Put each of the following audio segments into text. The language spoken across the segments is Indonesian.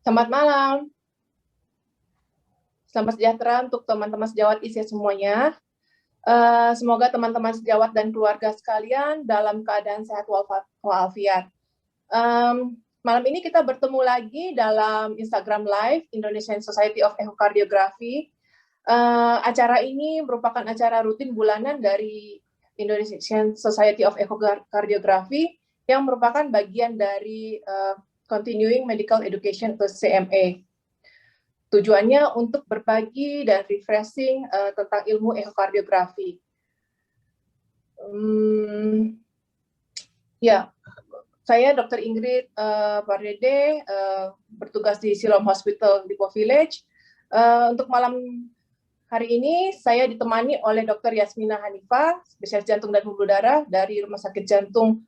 Selamat malam. Selamat sejahtera untuk teman-teman sejawat ISE semuanya. Semoga teman-teman sejawat dan keluarga sekalian dalam keadaan sehat walafiat. Malam ini kita bertemu lagi dalam Instagram Live Indonesian Society of Echocardiography. Acara ini merupakan acara rutin bulanan dari Indonesian Society of Echocardiography yang merupakan bagian dari Continuing Medical Education atau CME. Tujuannya untuk berbagi dan refreshing tentang ilmu ekokardiografi. Ya, saya Dr. Ingrid Pardede, bertugas di Siloam Hospital Lipo Village. Untuk malam hari ini saya ditemani oleh Dr. Yasmina Hanifah, spesialis jantung dan pembuluh darah dari Rumah Sakit Jantung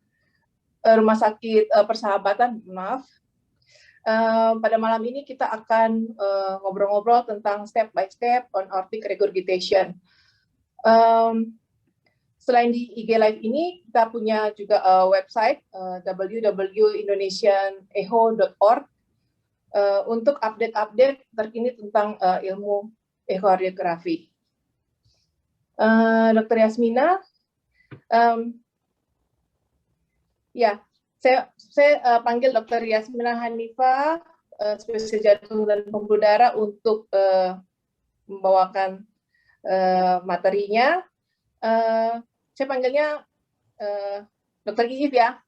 Rumah Sakit Persahabatan, maaf. Pada malam ini kita akan ngobrol-ngobrol tentang step by step on aortic regurgitation. Selain di IG Live ini, kita punya juga website www.indonesianecho.org untuk update-update terkini tentang ilmu ekokardiografi. Dr. Yasmina, ya. Saya panggil Dr. Yasmina Hanifah, spesialis jantung dan pembuluh darah untuk membawakan materinya. Saya panggilnya Dr. Iif ya.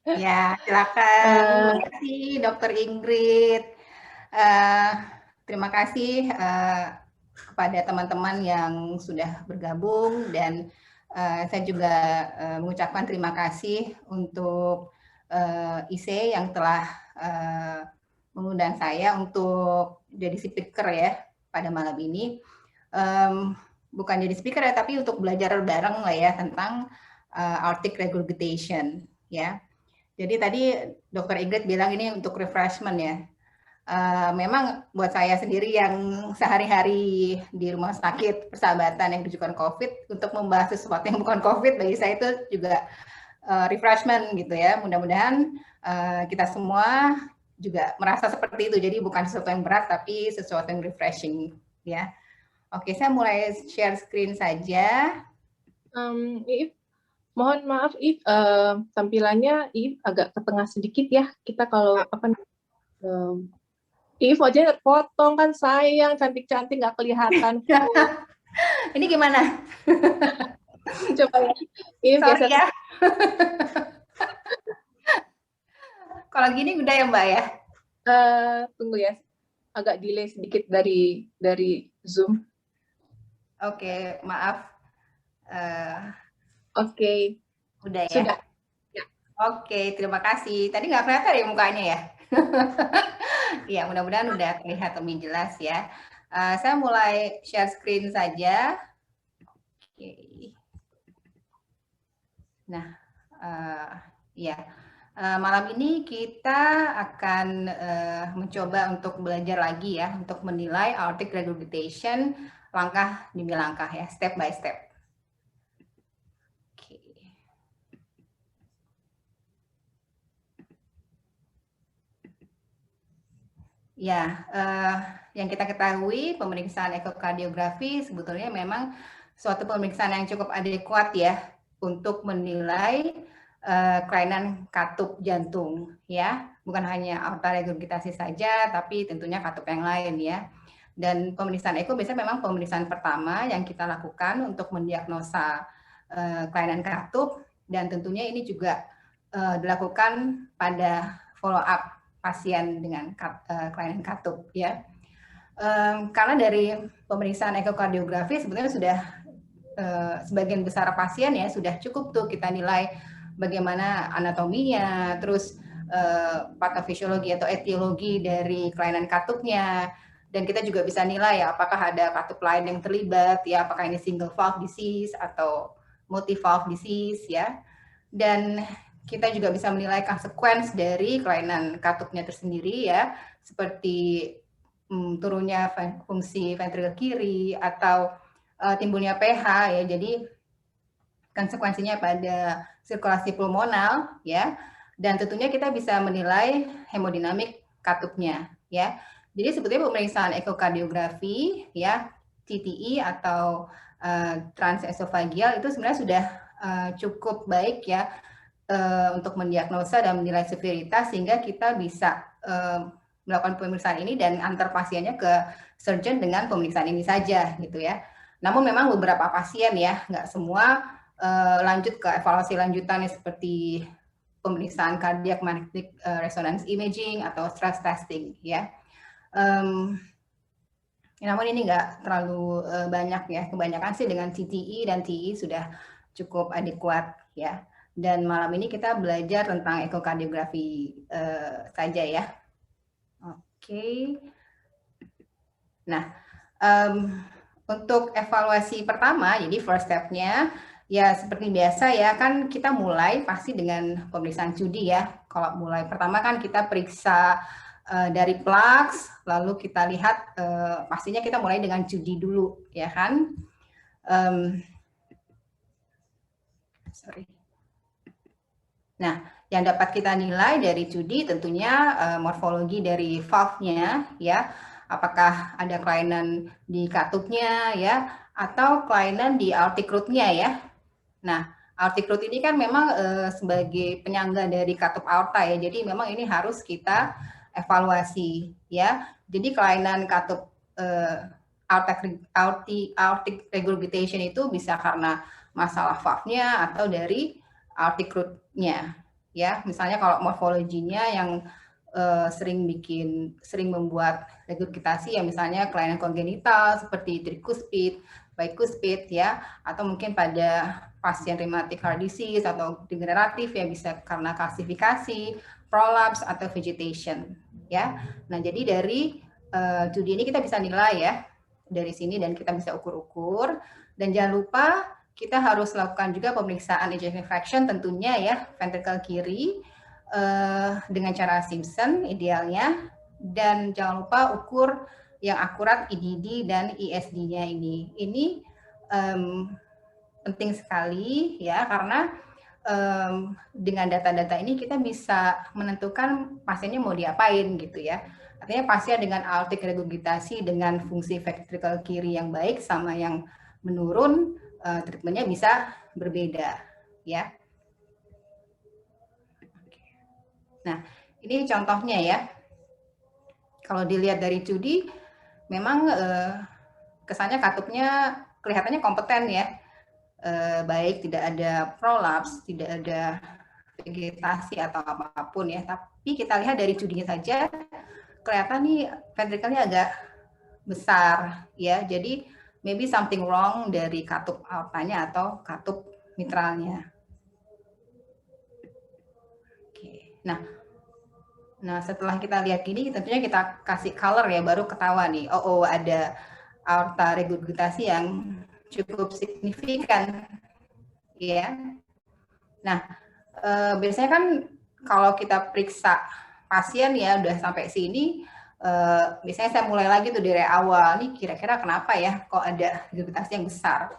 Ya, silakan. Terima kasih Dr. Ingrid. Terima kasih kepada teman-teman yang sudah bergabung dan saya juga mengucapkan terima kasih untuk ISE yang telah mengundang saya untuk jadi speaker ya pada malam ini. Bukan jadi speaker ya, tapi untuk belajar bareng lah ya tentang aortic regurgitation ya. Jadi tadi Dr. Ingrid bilang ini untuk refreshment ya. Memang buat saya sendiri yang sehari-hari di rumah sakit persahabatan yang rujukan COVID, untuk membahas sesuatu yang bukan COVID bagi saya itu juga refreshment gitu ya. Mudah-mudahan kita semua juga merasa seperti itu. Jadi bukan sesuatu yang berat tapi sesuatu yang refreshing ya. Oke, saya mulai share screen saja. Iif, mohon maaf Iif, tampilannya Iif agak ke tengah sedikit ya. Kita kalau Iif aja potong kan, sayang, cantik-cantik nggak kelihatan. Ini gimana? Coba ya. Iif Sorry geser. ya. Kalau gini udah ya Mbak ya? Tunggu ya, agak delay sedikit dari Zoom. Oke, maaf. Oke. Udah ya? Sudah. Ya. Oke, terima kasih. Tadi nggak kelihatan ya mukanya ya? Ya, mudah-mudahan udah terlihat lebih jelas ya. Saya mulai share screen saja. Oke. Nah, ya. Malam ini kita akan mencoba untuk belajar lagi ya, untuk menilai aortic regurgitation langkah demi langkah ya, step by step. Oke. Ya, yang kita ketahui pemeriksaan ekokardiografi sebetulnya memang suatu pemeriksaan yang cukup adekuat ya untuk menilai kelainan katup jantung ya, bukan hanya aorta regurgitasi saja tapi tentunya katup yang lain ya. Dan pemeriksaan eko biasanya memang pemeriksaan pertama yang kita lakukan untuk mendiagnosa kelainan katup, dan tentunya ini juga dilakukan pada follow up pasien dengan kelainan katup ya. Karena dari pemeriksaan ekokardiografi sebetulnya sudah sebagian besar pasien ya sudah cukup tuh kita nilai bagaimana anatominya, terus patofisiologi atau etiologi dari kelainan katupnya, dan kita juga bisa nilai ya apakah ada katup lain yang terlibat ya, apakah ini single valve disease atau multi valve disease ya. Dan kita juga bisa menilai konsekuensi dari kelainan katupnya tersendiri ya, seperti turunnya fungsi ventrikel kiri atau timbulnya pH ya. Jadi konsekuensinya pada sirkulasi pulmonal ya, dan tentunya kita bisa menilai hemodinamik katupnya ya. Jadi sebetulnya pemeriksaan ekokardiografi ya, TTE atau transesophageal itu sebenarnya sudah cukup baik ya untuk mendiagnosa dan menilai severitas, sehingga kita bisa melakukan pemeriksaan ini dan antar pasiennya ke surgeon dengan pemeriksaan ini saja gitu ya. Namun memang beberapa pasien ya, nggak semua lanjut ke evaluasi lanjutannya seperti pemeriksaan cardiac magnetic resonance imaging atau stress testing ya. Namun ini nggak terlalu banyak ya, kebanyakan sih dengan CTE dan TE sudah cukup adekuat ya. Dan malam ini kita belajar tentang ekokardiografi saja ya. Oke. Nah, untuk evaluasi pertama, jadi first step-nya ya seperti biasa ya, kan kita mulai pasti dengan pemeriksaan judi ya. Kalau mulai pertama kan kita periksa dari plugs, lalu kita lihat pastinya kita mulai dengan judi dulu ya kan. Sorry. Nah, yang dapat kita nilai dari judi tentunya morfologi dari valve-nya ya, apakah ada kelainan di katupnya ya, atau kelainan di aortic root-nya ya. Nah, aortic root ini kan memang sebagai penyangga dari katup aorta ya, jadi memang ini harus kita evaluasi ya. Jadi kelainan katup aortic regurgitation itu bisa karena masalah valve-nya atau dari aortic root-nya ya. Misalnya kalau morfologinya yang sering membuat regurgitasi ya, misalnya kelainan kongenital seperti tricuspid, bicuspid ya, atau mungkin pada pasien rheumatic heart disease atau degeneratif ya, bisa karena kalsifikasi, prolapse atau vegetation ya. Nah, jadi dari judi ini kita bisa nilai ya dari sini dan kita bisa ukur-ukur. Dan jangan lupa kita harus lakukan juga pemeriksaan ejection fraction tentunya ya, ventricle kiri dengan cara Simpson idealnya, dan jangan lupa ukur yang akurat IDD dan ISD-nya ini. Ini penting sekali ya, karena dengan data-data ini kita bisa menentukan pasiennya mau diapain gitu ya. Artinya pasien dengan aortic regurgitasi dengan fungsi ventricle kiri yang baik sama yang menurun, treatmentnya bisa berbeda ya. Nah, ini contohnya ya. Kalau dilihat dari judi, memang kesannya katupnya kelihatannya kompeten ya. Baik, tidak ada prolapse, tidak ada vegetasi atau apapun ya. Tapi kita lihat dari judinya saja, kelihatan nih ventricle-nya agak besar ya. Jadi maybe something wrong dari katup aortanya atau katup mitralnya. Oke. Nah, setelah kita lihat gini, tentunya kita kasih color ya, baru ketawa nih. Oh, ada aorta regurgitasi yang cukup signifikan, ya. Nah, biasanya kan kalau kita periksa pasien ya udah sampai sini, biasanya saya mulai lagi tuh dari awal. Nih kira-kira kenapa ya kok ada regurgitasi yang besar?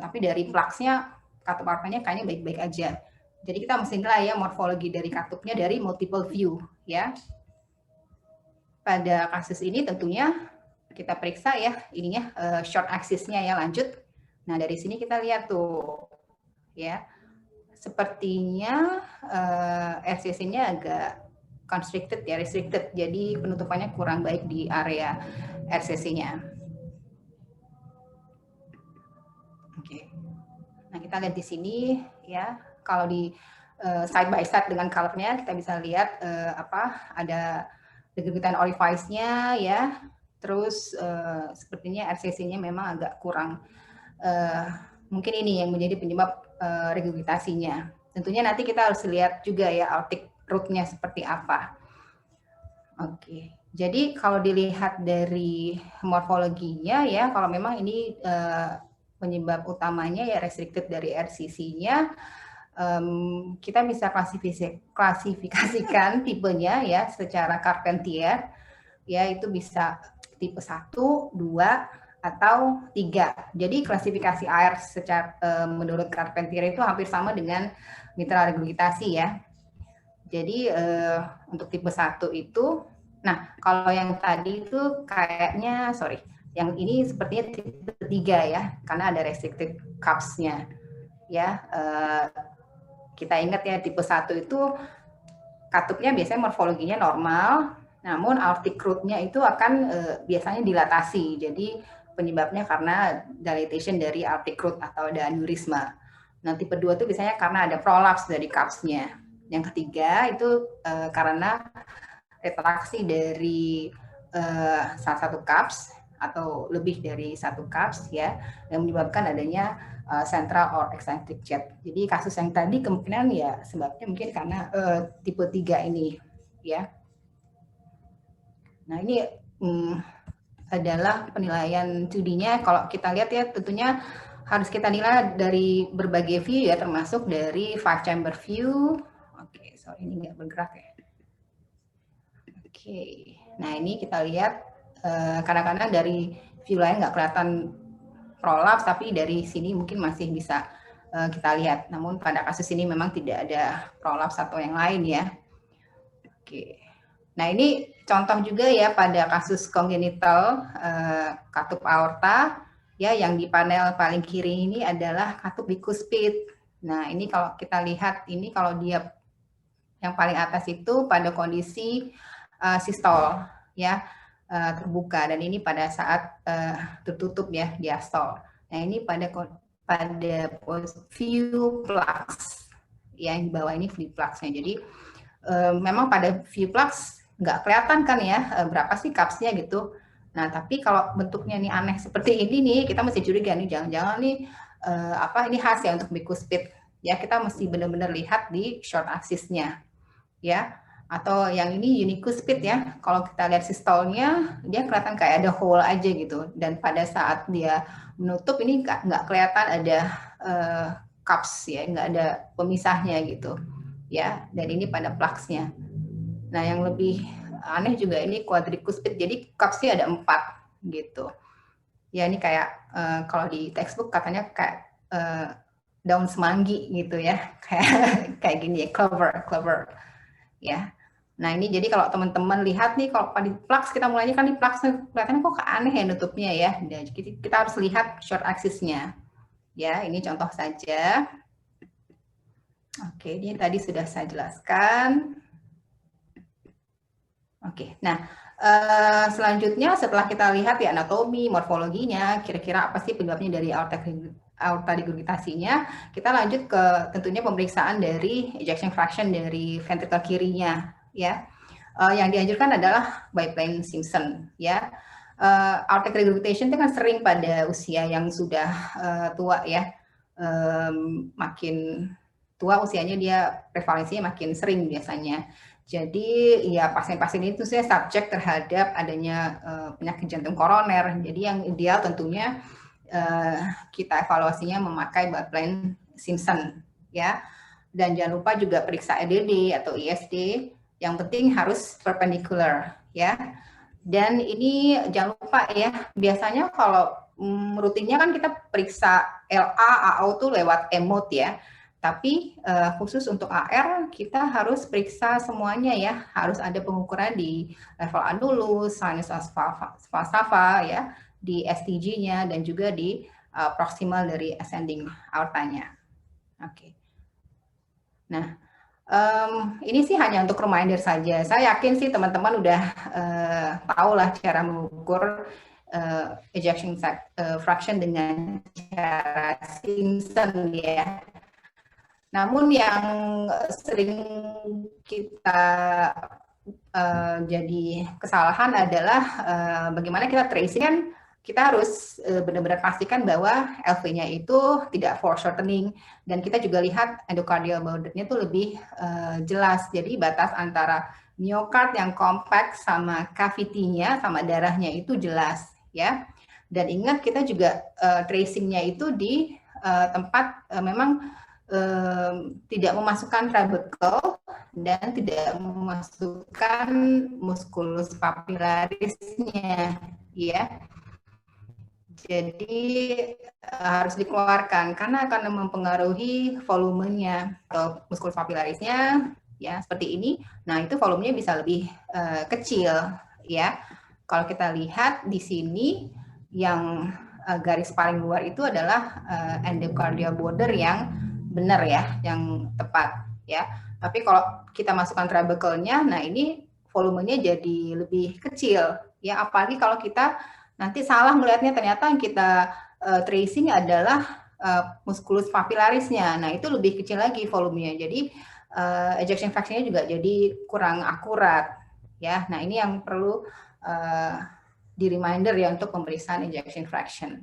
Tapi dari plugsnya, katup aortanya kayaknya baik-baik aja. Jadi kita mesti nilai ya morfologi dari katupnya dari multiple view ya. Pada kasus ini tentunya kita periksa ya ininya short axis-nya ya, lanjut. Nah, dari sini kita lihat tuh ya. Sepertinya RCC-nya agak constricted ya, restricted. Jadi penutupannya kurang baik di area RCC-nya. Oke. Nah, kita lihat di sini ya. Kalau di side by side dengan color-nya kita bisa lihat ada regurgitan orifice-nya ya. Terus sepertinya RCC-nya memang agak kurang. Mungkin ini yang menjadi penyebab regurgitasinya. Tentunya nanti kita harus lihat juga ya aortic root-nya seperti apa. Oke. Jadi kalau dilihat dari morfologinya ya, kalau memang ini penyebab utamanya ya restricted dari RCC-nya, kita bisa klasifikasikan tipenya ya secara Carpentier ya, itu bisa tipe 1, 2 atau 3. Jadi klasifikasi AR secara menurut Carpentier itu hampir sama dengan mitral regurgitasi ya. Jadi untuk tipe 1 itu Nah, kalau yang tadi itu kayaknya, sorry, yang ini sepertinya tipe 3 ya, karena ada restricted cups-nya. Ya, kita ingat ya tipe 1 itu katupnya biasanya morfologinya normal, namun aortic root-nya itu akan biasanya dilatasi. Jadi penyebabnya karena dilatation dari aortic root atau ada aneurisma. Nah, tipe 2 itu biasanya karena ada prolaps dari cups-nya. Yang ketiga itu karena retraksi dari salah satu cups atau lebih dari satu cups ya, yang menyebabkan adanya central or eccentric jet. Jadi kasus yang tadi kemungkinan ya sebabnya mungkin karena tipe 3 ini ya. Nah, ini adalah penilaian 2D-nya. Kalau kita lihat ya tentunya harus kita nilai dari berbagai view ya, termasuk dari 5 chamber view. Oke, sorry ini nggak bergerak ya. Oke, nah ini kita lihat kadang-kadang dari view lain nggak kelihatan prolaps, tapi dari sini mungkin masih bisa kita lihat. Namun pada kasus ini memang tidak ada prolaps atau yang lain ya. Oke, nah ini contoh juga ya pada kasus congenital katup aorta ya, yang di panel paling kiri ini adalah katup bikuspid. Nah ini kalau kita lihat ini kalau dia yang paling atas itu pada kondisi sistol ya, terbuka, dan ini pada saat tertutup ya diastol. Nah ini pada view flux ya, yang di bawah ini view fluxnya. Jadi memang pada view flux nggak kelihatan kan ya berapa sih cupsnya gitu. Nah tapi kalau bentuknya nih aneh seperti ini nih, kita mesti curiga nih, jangan-jangan nih ini khas ya untuk bikuspid ya. Kita mesti benar-benar lihat di short axis-nya ya, atau yang ini unicuspid ya. Kalau kita lihat sistolnya, dia kelihatan kayak ada hole aja gitu, dan pada saat dia menutup ini nggak kelihatan ada cups ya, nggak ada pemisahnya gitu ya. Dan ini pada plugs-nya. Nah yang lebih aneh juga ini quadricuspid, jadi cupsnya ada 4 gitu ya. Ini kayak kalau di textbook katanya kayak daun semanggi gitu ya, kayak gini ya, clover ya. Nah ini jadi kalau teman-teman lihat nih, kalau di flux kita mulainya kan di flux kelihatannya kok aneh ya nutupnya ya. Dan kita harus lihat short axis-nya ya. Ini contoh saja. Oke, ini tadi sudah saya jelaskan. Oke, nah selanjutnya setelah kita lihat ya anatomi, morfologinya, kira-kira apa sih penyebabnya dari aorta regurgitasinya, kita lanjut ke tentunya pemeriksaan dari ejection fraction dari ventricle kirinya ya. Yang dianjurkan adalah biplane Simpson ya. Aortic regurgitation itu kan sering pada usia yang sudah tua ya. Makin tua usianya dia prevalensinya makin sering biasanya. Jadi ya pasien-pasien itu saya subjek terhadap adanya penyakit jantung koroner. Jadi yang ideal tentunya kita evaluasinya memakai biplane Simpson ya. Dan jangan lupa juga periksa EDD atau ISD. Yang penting harus perpendicular ya. Dan ini jangan lupa ya, biasanya kalau rutinnya kan kita periksa LA, AO tuh lewat EMOT ya. Tapi khusus untuk AR kita harus periksa semuanya ya. Harus ada pengukuran di level annulus, sinus falsava ya, di STG-nya, dan juga di proximal dari ascending aortanya. Oke. Nah, ini sih hanya untuk reminder saja. Saya yakin sih teman-teman udah tahu lah cara mengukur ejection fraction dengan cara Simpson ya. Namun yang sering kita jadi kesalahan adalah bagaimana kita tracing kan. Kita harus benar-benar pastikan bahwa LV-nya itu tidak foreshortening, dan kita juga lihat endocardial border-nya itu lebih jelas. Jadi batas antara miokard yang compact sama cavity-nya sama darahnya itu jelas ya. Dan ingat kita juga tracing-nya itu di tempat memang tidak memasukkan trabecle dan tidak memasukkan musculus papillarisnya ya. Jadi harus dikeluarkan karena akan mempengaruhi volumenya atau musculus papillarisnya ya seperti ini. Nah itu volumenya bisa lebih kecil ya. Kalau kita lihat di sini yang garis paling luar itu adalah endocardial border yang benar ya, yang tepat ya. Tapi kalau kita masukkan trabecle-nya, nah ini volumenya jadi lebih kecil ya. Apalagi kalau kita nanti salah melihatnya, ternyata yang kita tracing adalah musculus papillarisnya. Nah itu lebih kecil lagi volumenya. Jadi ejection fraction-nya juga jadi kurang akurat ya. Nah ini yang perlu di reminder ya untuk pemeriksaan ejection fraction.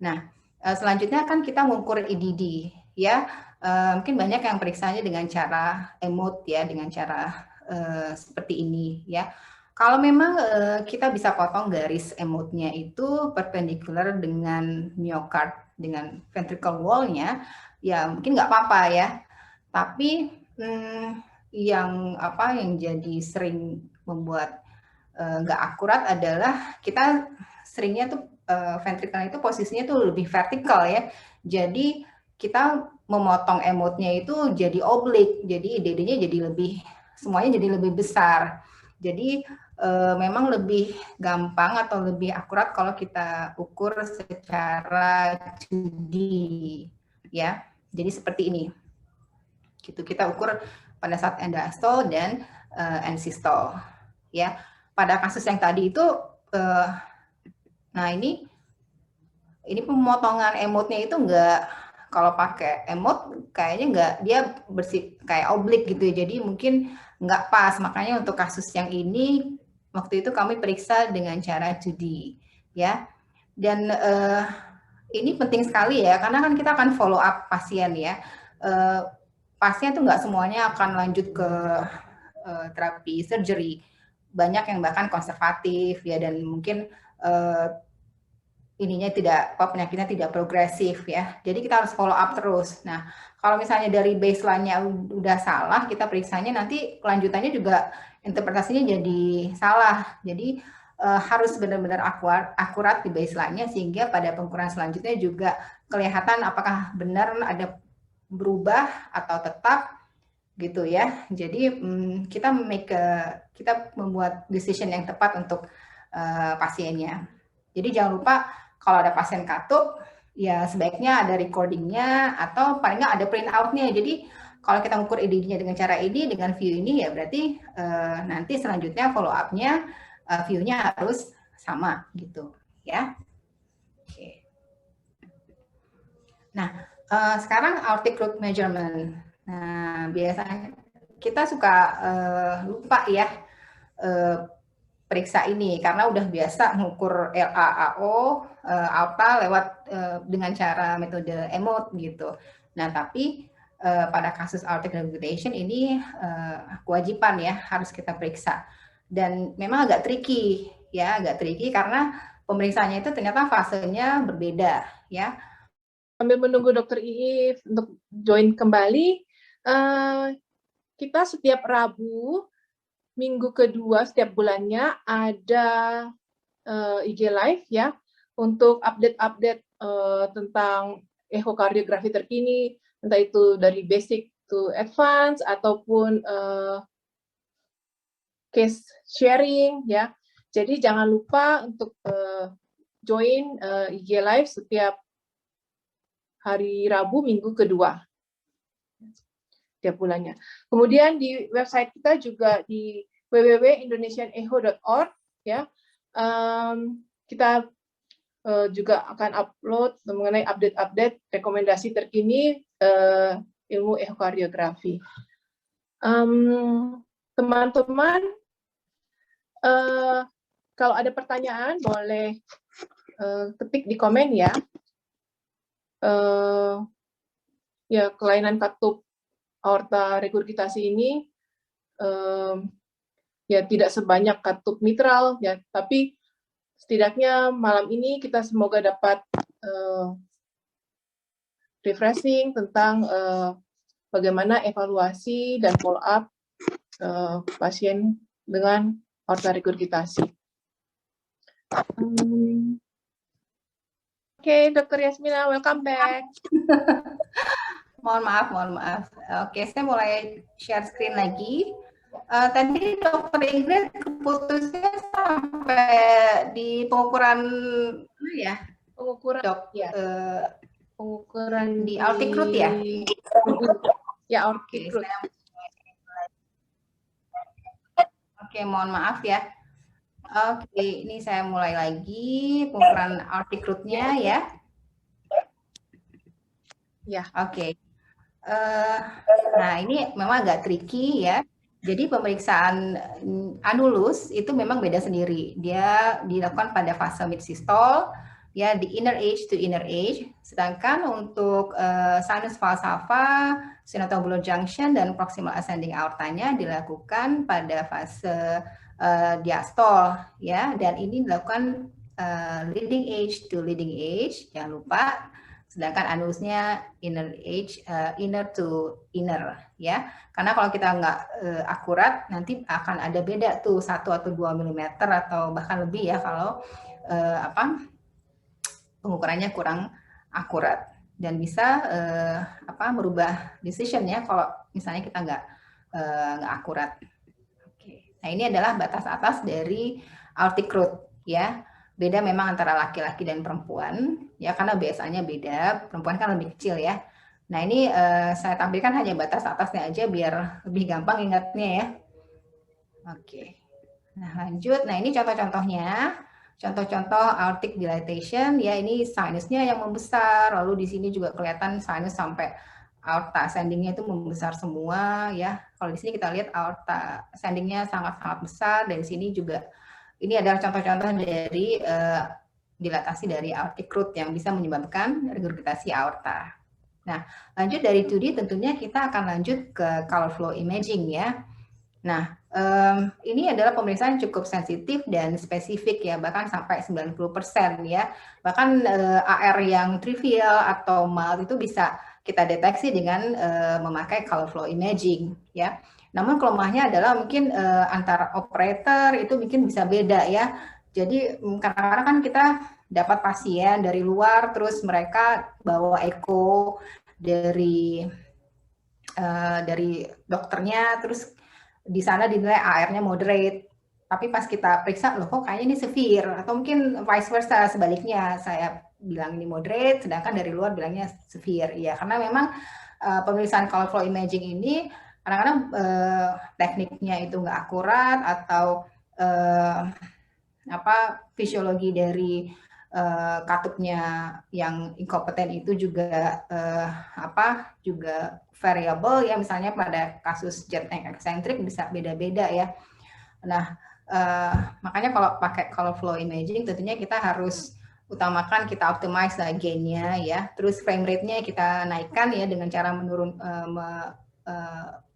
Nah, selanjutnya kan kita mengukur EDD ya. Mungkin banyak yang periksanya dengan cara emot ya, dengan cara seperti ini ya. Kalau memang kita bisa potong garis emotnya itu perpendicular dengan myocard, dengan ventricle wall-nya, ya mungkin nggak apa-apa ya. Tapi yang jadi sering membuat nggak akurat adalah kita seringnya tuh ventricle itu posisinya tuh lebih vertikal ya. Jadi kita memotong emotnya itu jadi oblik, jadi IDD-nya jadi lebih, semuanya jadi lebih besar. Jadi memang lebih gampang atau lebih akurat kalau kita ukur secara 2D ya. Jadi seperti ini. Gitu, kita ukur pada saat endastol dan end-systole ya. Pada kasus yang tadi itu nah ini pemotongan emotnya itu enggak, kalau pakai emot kayaknya enggak, dia bersih kayak oblik gitu ya, jadi mungkin enggak pas. Makanya untuk kasus yang ini waktu itu kami periksa dengan cara 2D ya. Dan ini penting sekali ya, karena kan kita akan follow up pasien ya. Pasien itu enggak semuanya akan lanjut ke terapi surgery. Banyak yang bahkan konservatif ya, dan mungkin penyakitnya tidak progresif ya. Jadi kita harus follow up terus. Nah, kalau misalnya dari baseline-nya udah salah, kita periksanya nanti kelanjutannya juga interpretasinya jadi salah. Jadi harus benar-benar akurat di baseline-nya, sehingga pada pengukuran selanjutnya juga kelihatan apakah benar ada berubah atau tetap gitu ya. Jadi kita membuat decision yang tepat untuk pasiennya. Jadi jangan lupa kalau ada pasien katup, ya sebaiknya ada recordingnya atau paling nggak ada print out-nya. Jadi kalau kita mengukur EDD-nya dengan cara ini, dengan view ini, ya berarti nanti selanjutnya follow up-nya view-nya harus sama gitu ya. Oke. Nah, sekarang aortic root measurement. Nah, biasanya kita suka lupa ya periksa ini karena udah biasa mengukur LAAO, aorta lewat dengan cara metode emot gitu. Nah, tapi pada kasus aortic regurgitation ini kewajiban ya, harus kita periksa. Dan memang agak tricky ya, karena pemeriksaannya itu ternyata fasenya berbeda ya. Sambil menunggu Dokter Iif untuk join kembali, kita setiap Rabu minggu kedua setiap bulannya ada IG Live ya, untuk update-update tentang ehokardiografi terkini, entah itu dari basic to advance ataupun case sharing ya. Jadi jangan lupa untuk join IG Live setiap hari Rabu minggu kedua tiap bulannya. Kemudian di website kita juga di www.indonesianeho.org ya, kita juga akan upload mengenai update-update rekomendasi terkini ilmu ehokardiografi. Teman-teman, kalau ada pertanyaan boleh ketik di komen ya. Ya, kelainan katup aorta regurgitasi ini ya tidak sebanyak katup mitral ya, tapi setidaknya malam ini kita semoga dapat refreshing tentang bagaimana evaluasi dan follow up pasien dengan aorta regurgitasi. Oke, Dr. Yasmina, welcome back. mohon maaf. Oke, saya mulai share screen lagi. Tadi Dokter Ingrid keputusnya sampai di pengukuran ya, Pengukuran Dok. ya. Pengukuran di aortic root ya? Ya, aortic root. Oke, mohon maaf ya. Oke, ini saya mulai lagi pengukuran aortic root-nya ya. Ya. Oke. Nah, ini memang agak tricky ya. Jadi pemeriksaan anulus itu memang beda sendiri. Dia dilakukan pada fase mid systole, ya di inner edge to inner edge. Sedangkan untuk sinus falsafah, sinotubular junction dan proximal ascending aortanya dilakukan pada fase diastol, ya. Dan ini dilakukan leading edge to leading edge. Jangan lupa. Sedangkan anulusnya inner edge, inner to inner, ya. Karena kalau kita nggak akurat, nanti akan ada beda tuh 1 atau 2 mm atau bahkan lebih ya kalau pengukurannya kurang akurat dan bisa merubah decision ya kalau misalnya kita nggak akurat. Oke. Nah, ini adalah batas atas dari aortic root, ya. Beda memang antara laki-laki dan perempuan, ya, karena biasanya beda, perempuan kan lebih kecil ya. Nah, ini saya tampilkan hanya batas atasnya aja biar lebih gampang ingatnya ya. Oke, nah lanjut. Nah, ini contoh-contohnya, contoh-contoh aortic dilatation, ya, ini sinusnya yang membesar, lalu di sini juga kelihatan sinus sampai aorta ascendingnya itu membesar semua ya. Kalau di sini kita lihat aorta ascendingnya sangat-sangat besar, dan di sini juga ini adalah contoh-contoh dari dilatasi dari aortic root yang bisa menyebabkan regurgitasi aorta. Nah, lanjut dari 2D tentunya kita akan lanjut ke color flow imaging ya. Nah, ini adalah pemeriksaan cukup sensitif dan spesifik ya, bahkan sampai 90% ya. Bahkan AR yang trivial atau mild itu bisa kita deteksi dengan memakai color flow imaging ya. Namun kelemahannya adalah mungkin antara operator itu mungkin bisa beda ya. Jadi kadang-kadang kan kita dapat pasien dari luar, terus mereka bawa echo dari dokternya, terus di sana dinilai AR-nya moderate. Tapi pas kita periksa, loh kok kayaknya ini severe, atau mungkin vice versa sebaliknya, saya bilang ini moderate, sedangkan dari luar bilangnya severe. Ya, karena memang pemeriksaan color flow imaging ini kadang-kadang tekniknya itu nggak akurat, atau fisiologi dari katupnya yang inkompeten itu juga juga variable ya, misalnya pada kasus jet yang eksentrik bisa beda-beda ya. Nah, makanya kalau pakai color flow imaging tentunya kita harus utamakan kita optimize gain-nya ya, terus frame rate-nya kita naikkan ya dengan cara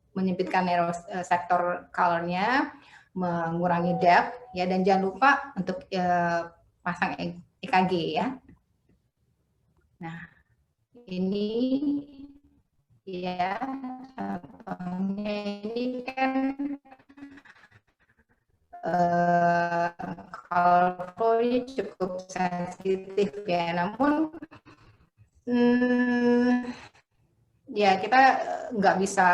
menyempitkan narrow sektor color-nya, mengurangi depth ya, dan jangan lupa untuk pasang EKG ya. Nah, ini ya contohnya, ini kan color flow-nya cukup sensitif ya, namun ya kita nggak bisa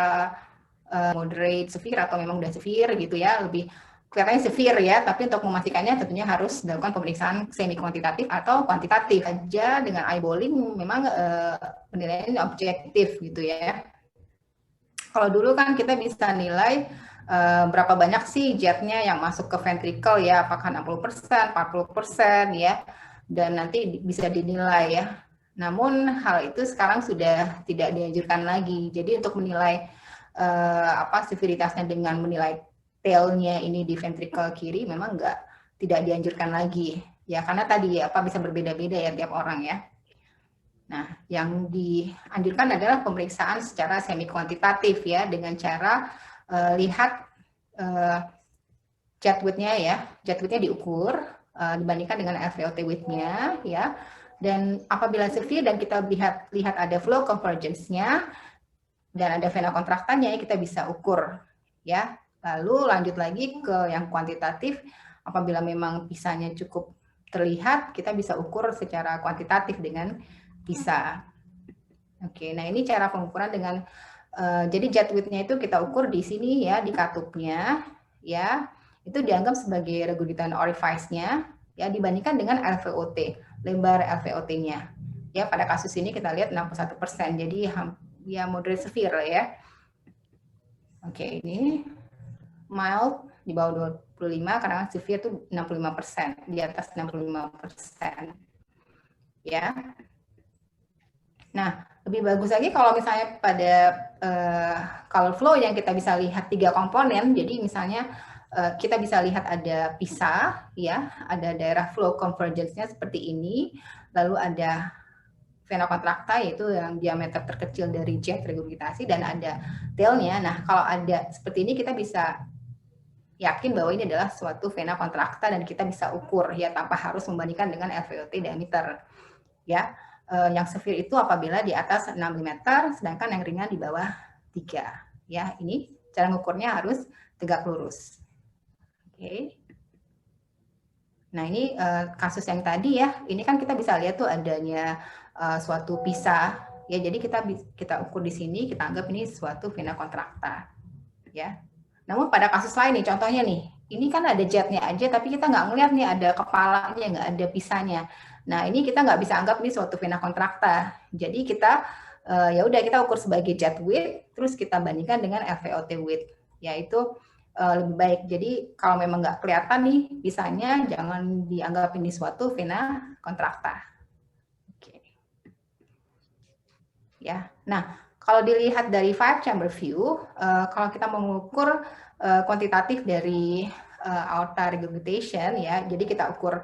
moderate, severe, atau memang udah severe gitu ya, lebih kelihatannya severe ya, tapi untuk memastikannya tentunya harus dilakukan pemeriksaan semi kuantitatif atau kuantitatif aja dengan eyeballing, memang penilaian objektif gitu ya. Kalau dulu kan kita bisa nilai berapa banyak sih jetnya yang masuk ke ventricle ya, apakah 60%, 40% ya, dan nanti bisa dinilai ya. Namun hal itu sekarang sudah tidak dianjurkan lagi. Jadi untuk menilai severitasnya dengan menilai tail-nya ini di ventricle kiri memang tidak dianjurkan lagi ya, karena tadi bisa berbeda-beda ya tiap orang ya. Nah, yang dianjurkan adalah pemeriksaan secara semi kuantitatif ya, dengan cara lihat jet width-nya ya, jet width-nya diukur dibandingkan dengan FVOT width-nya ya. Dan apabila severe dan kita lihat ada flow convergence-nya dan ada vena kontraktannya, kita bisa ukur ya. Lalu lanjut lagi ke yang kuantitatif, apabila memang pisahnya cukup terlihat, kita bisa ukur secara kuantitatif dengan PISA. Oke, nah ini cara pengukuran dengan jadi jet width-nya itu kita ukur di sini ya, di katupnya ya. Itu dianggap sebagai regurgitan orifice-nya ya, dibandingkan dengan LVOT, lebar LVOT-nya. Ya, pada kasus ini kita lihat 61%. Jadi ya moderate severe ya. Oke, ini mild di bawah 25, karena severe itu 65%, di atas 65%. Ya. Nah, lebih bagus lagi kalau misalnya pada color flow yang kita bisa lihat 3 komponen. Jadi misalnya kita bisa lihat ada PISA, ya, ada daerah flow convergence-nya seperti ini, lalu ada vena contracta, yaitu yang diameter terkecil dari jet regurgitasi, dan ada tail-nya. Nah, kalau ada seperti ini kita bisa yakin bahwa ini adalah suatu vena contracta dan kita bisa ukur ya tanpa harus membandingkan dengan LVOT diameter. Ya, yang severe itu apabila di atas 6 mm, sedangkan yang ringan di bawah 3. Ya, ini cara mengukurnya harus tegak lurus. Oke. Nah, ini kasus yang tadi ya, ini kan kita bisa lihat tuh adanya suatu PISA. Ya, jadi kita ukur di sini, kita anggap ini suatu vena contracta. Ya. Namun pada kasus lain nih, contohnya nih, ini kan ada jetnya aja, tapi kita nggak ngeliat nih ada kepalanya, nggak ada pisahnya. Nah, ini kita nggak bisa anggap ini suatu vena contracta. Jadi kita ya udah kita ukur sebagai jet width, terus kita bandingkan dengan LVOT width, yaitu lebih baik. Jadi kalau memang nggak kelihatan nih pisahnya, jangan dianggap ini suatu vena contracta. Oke. Ya, nah kalau dilihat dari 5 chamber view, kalau kita mengukur kuantitatif dari aorta regurgitation ya, jadi kita ukur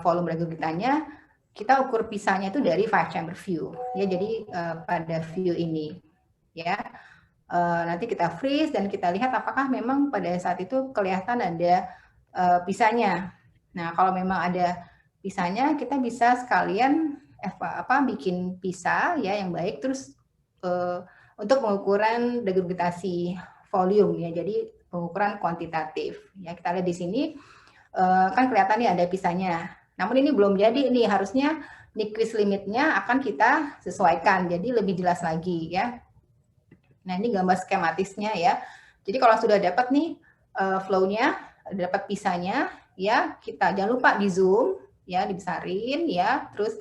volume regurgitannya, kita ukur pisahnya itu dari 5 chamber view ya, jadi pada view ini ya, nanti kita freeze dan kita lihat apakah memang pada saat itu kelihatan ada pisahnya. Nah, kalau memang ada pisahnya, kita bisa sekalian bikin pisah ya yang baik, terus untuk pengukuran regurgitasi volume ya, jadi pengukuran kuantitatif ya. Kita lihat di sini kan kelihatan nih ada pisahnya, namun ini belum jadi, ini harusnya Nyquist limitnya akan kita sesuaikan jadi lebih jelas lagi ya. Nah, ini gambar skematisnya ya. Jadi kalau sudah dapat nih flow-nya, dapat pisahnya ya, kita jangan lupa di zoom ya, dibesarin ya, terus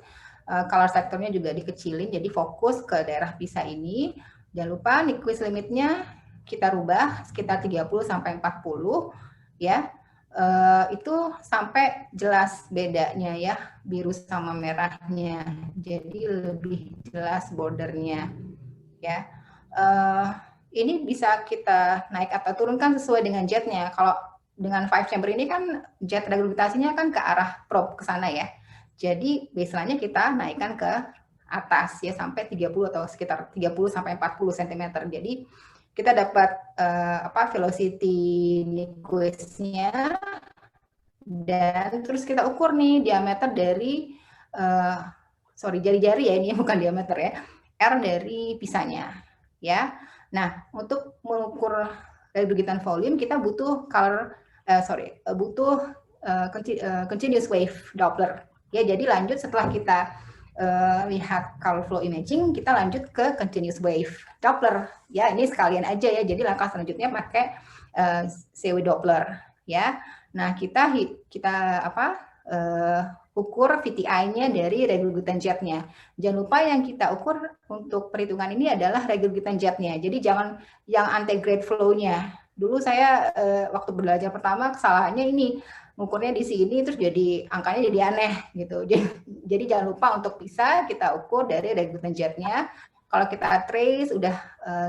color sectornya juga dikecilin, jadi fokus ke daerah pisah ini. Jangan lupa Nyquist limitnya kita rubah sekitar 30 sampai 40 ya. Itu sampai jelas bedanya ya, biru sama merahnya. Jadi lebih jelas bordernya ya. Ini bisa kita naik atau turunkan sesuai dengan jetnya. Kalau dengan 5 chamber ini kan jet regurgitasinya kan ke arah probe ke sana ya. Jadi baseline-nya kita naikkan ke atas ya sampai 30 atau sekitar 30 sampai 40 cm. Jadi kita dapat velocity Nyquist-nya, dan terus kita ukur nih diameter dari jari-jari ya, ini bukan diameter ya, R dari pisahnya ya. Nah, untuk mengukur regurgitan volume kita butuh continuous wave Doppler. Ya, jadi lanjut setelah kita lihat color flow imaging, kita lanjut ke continuous wave Doppler. Ya, ini sekalian aja ya. Jadi langkah selanjutnya pakai CW Doppler ya. Nah, kita ukur VTI-nya dari regurgitan jetnya. Jangan lupa yang kita ukur untuk perhitungan ini adalah regurgitan jetnya. Jadi jangan yang antegrade flow-nya. Dulu saya waktu belajar pertama kesalahannya ini, mengukurnya di sini terus jadi angkanya jadi aneh gitu. Jadi jangan lupa untuk bisa kita ukur dari regurgitan jetnya. Kalau kita trace udah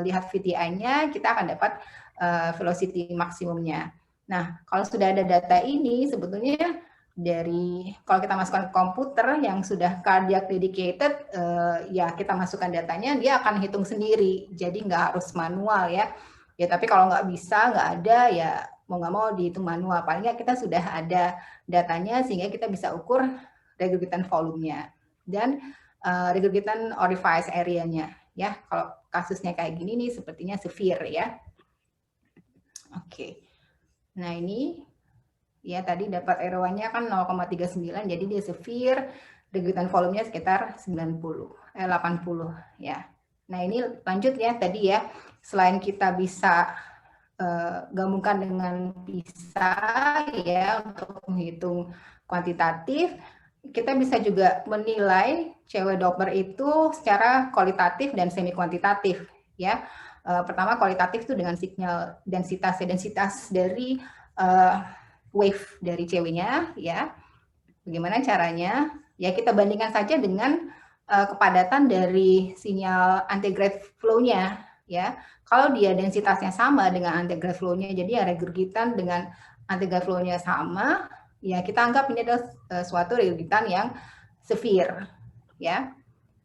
lihat VTI-nya, kita akan dapat velocity maksimumnya. Nah, kalau sudah ada data ini, sebetulnya kalau kita masukkan ke komputer yang sudah cardiac dedicated, ya kita masukkan datanya, dia akan hitung sendiri, jadi nggak harus manual ya. Ya, tapi kalau nggak bisa, nggak ada, ya mau nggak mau dihitung manual. Paling nggak kita sudah ada datanya sehingga kita bisa ukur regurgitan volumenya dan regurgitan orifice area-nya. Ya, kalau kasusnya kayak gini nih, sepertinya severe ya. Oke. Nah, ini ya tadi dapat R1-nya kan 0,39, jadi dia severe, regurgitan volumenya sekitar 80 ya. Nah, ini lanjut ya tadi ya, selain kita bisa gabungkan dengan bisa ya untuk menghitung kuantitatif, kita bisa juga menilai CW Doppler itu secara kualitatif dan semi kuantitatif ya. Pertama kualitatif itu dengan sinyal densitas dari wave dari CW-nya ya. Bagaimana caranya? Ya kita bandingkan saja dengan kepadatan dari sinyal anti-grade flow-nya ya. Kalau dia densitasnya sama dengan anti-grade flow-nya, jadi ya regurgitan dengan anti-grade flow-nya sama, ya kita anggap ini adalah suatu regurgitan yang severe ya.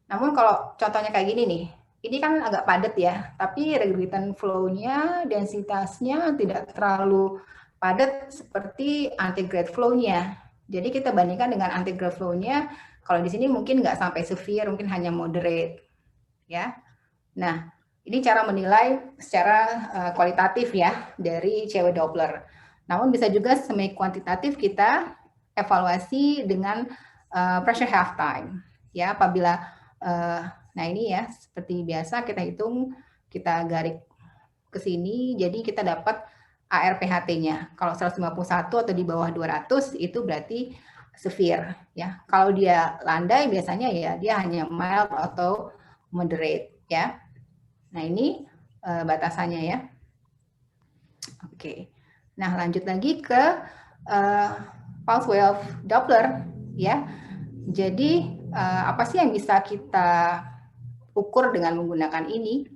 Namun kalau contohnya kayak gini nih, ini kan agak padat ya, tapi regurgitan flow-nya densitasnya tidak terlalu padat seperti anti-grade flow-nya. Jadi kita bandingkan dengan anti-grade flow-nya, kalau di sini mungkin nggak sampai severe, mungkin hanya moderate, ya. Nah, ini cara menilai secara kualitatif ya dari CW Doppler. Namun bisa juga semi kuantitatif kita evaluasi dengan pressure half time, ya. Apabila nah ini ya seperti biasa kita hitung, kita garis ke sini, jadi kita dapat ARPHT-nya. Kalau 151 atau di bawah 200 itu berarti severe ya. Kalau dia landai biasanya ya dia hanya mild atau moderate ya. Nah, ini batasannya ya. Oke. Nah, lanjut lagi ke pulse wave Doppler ya. Jadi apa sih yang bisa kita ukur dengan menggunakan ini?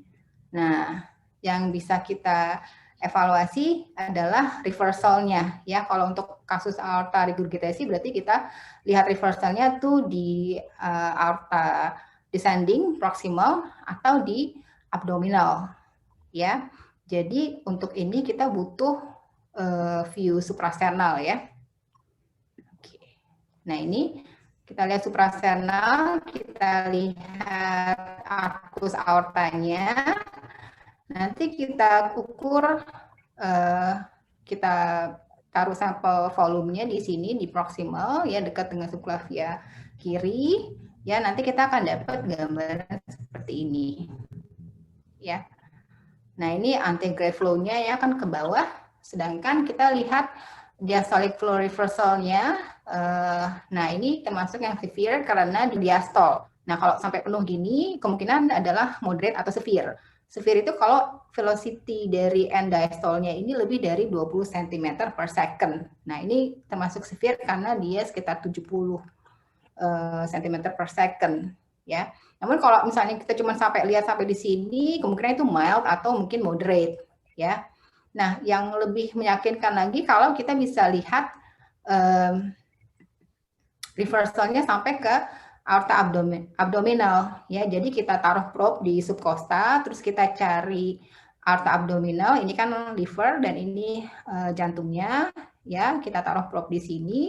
Nah, yang bisa kita evaluasi adalah reversalnya ya. Kalau untuk kasus aorta regurgitasi berarti kita lihat reversalnya tuh di aorta descending proximal atau di abdominal ya. Jadi untuk ini kita butuh view suprasternal ya. Oke. Nah, ini kita lihat suprasternal, kita lihat arcus aortanya. Nanti kita ukur, kita taruh sampel volumenya di sini di proximal ya, dekat dengan subclavia kiri ya. Nanti kita akan dapat gambaran seperti ini ya. Nah, ini anti-grade flow-nya ya kan ke bawah, sedangkan kita lihat diastolic flow reversalnya. Nah, ini termasuk yang severe karena di diastol. Nah, kalau sampai penuh gini, kemungkinan adalah moderate atau severe. Severe itu kalau velocity dari end diastolnya ini lebih dari 20 cm per second. Nah, ini termasuk severe karena dia sekitar 70 cm per second. Ya. Namun kalau misalnya kita cuma lihat sampai di sini, kemungkinan itu mild atau mungkin moderate. Ya. Nah, yang lebih meyakinkan lagi kalau kita bisa lihat reversalnya sampai ke aorta abdominal ya. Jadi kita taruh probe di subcosta, terus kita cari aorta abdominal. Ini kan liver dan ini jantungnya ya. Kita taruh probe di sini.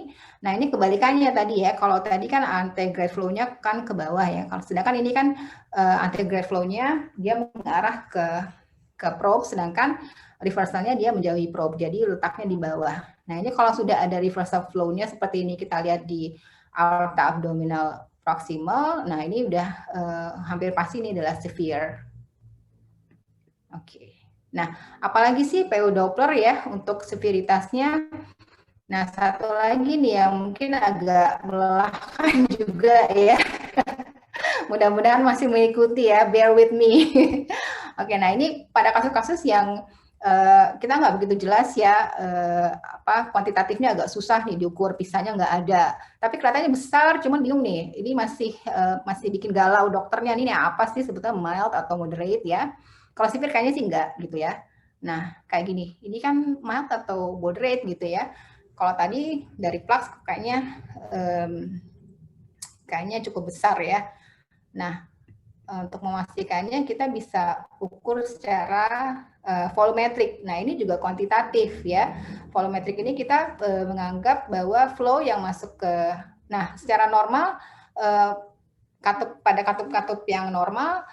Nah, ini kebalikannya tadi ya. Kalau tadi kan anti-grade flow-nya kan ke bawah ya. Kalau sedangkan ini kan anti-grade flow-nya dia mengarah ke probe, sedangkan reversalnya dia menjauhi probe. Jadi letaknya di bawah. Nah, ini kalau sudah ada reversal flow-nya seperti ini kita lihat di aorta abdominal proximal, nah ini udah hampir pasti ini adalah severe. Oke. Nah, apalagi sih PU Doppler ya untuk severitasnya. Nah, satu lagi nih yang mungkin agak melelahkan juga ya. Mudah-mudahan masih mengikuti ya, bear with me. Oke, nah ini pada kasus-kasus yang kita nggak begitu jelas ya, kuantitatifnya agak susah nih diukur, pisahnya nggak ada. Tapi kelihatannya besar, cuman bingung nih, ini masih bikin galau dokternya, ini apa sih sebetulnya mild atau moderate ya. Kalau severe kayaknya sih enggak gitu ya. Nah, kayak gini, ini kan mild atau moderate gitu ya. Kalau tadi dari Plux kayaknya cukup besar ya. Nah, untuk memastikannya kita bisa ukur secara volumetrik. Nah, ini juga kuantitatif ya. Volumetrik ini kita menganggap bahwa flow yang masuk ke, nah secara normal pada katup-katup yang normal,